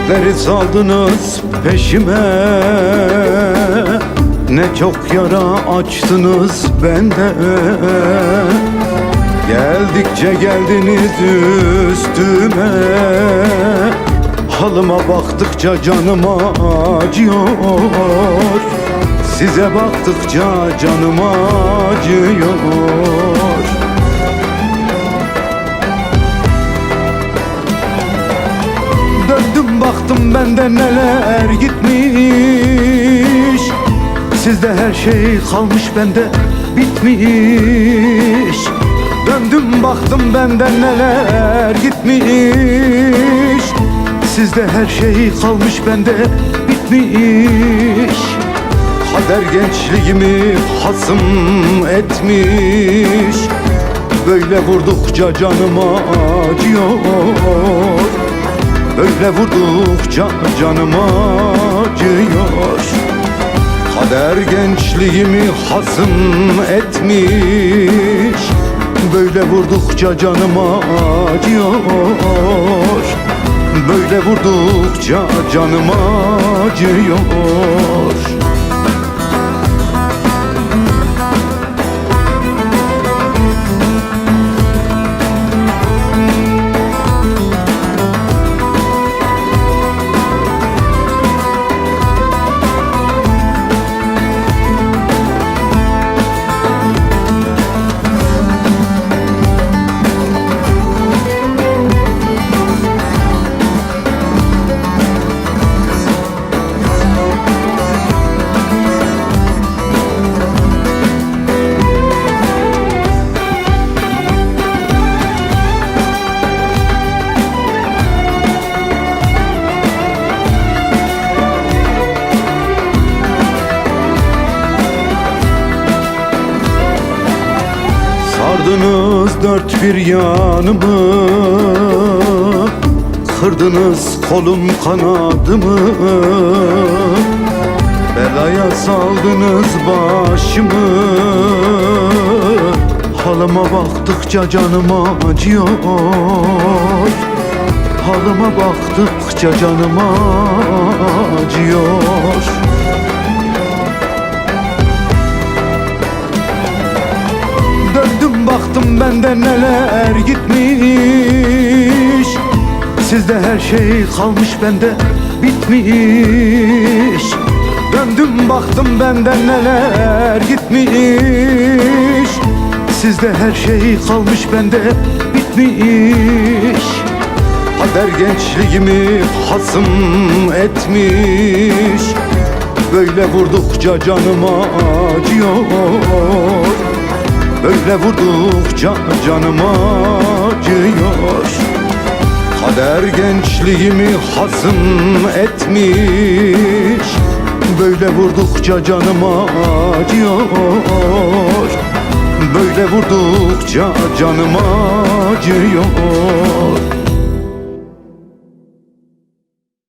Dertleri saldınız peşime, ne çok yara açtınız bende. Geldikçe geldiniz üstüme, halıma baktıkça canım acıyor. Size baktıkça canım acıyor. Döndüm baktım bende neler gitmiş, sizde her şey kalmış bende bitmiş. Döndüm baktım bende neler gitmiş, sizde her şey kalmış bende bitmiş. Kader gençliğimi hasım etmiş, böyle vurdukça canım acıyor. Böyle vurdukça canım acıyor. Kader gençliğimi hasım etmiş, böyle vurdukça canım acıyor. Böyle vurdukça canım acıyor. Sardınız dört bir yanımı, kırdınız kolum kanadımı. Belaya saldınız başımı, halıma baktıkça canım acıyor. Halıma baktıkça canım acıyor. Döndüm baktım bende neler gitmiş, sizde her şey kalmış bende bitmiş. Döndüm baktım bende neler gitmiş, sizde her şey kalmış bende bitmiş. Kader gençliğimi hasım etmiş, böyle vurdukça canım acıyor. Böyle vurdukça canım acıyor. Kader gençliğimi hasım etmiş, böyle vurdukça canım acıyor. Böyle vurdukça canım acıyor.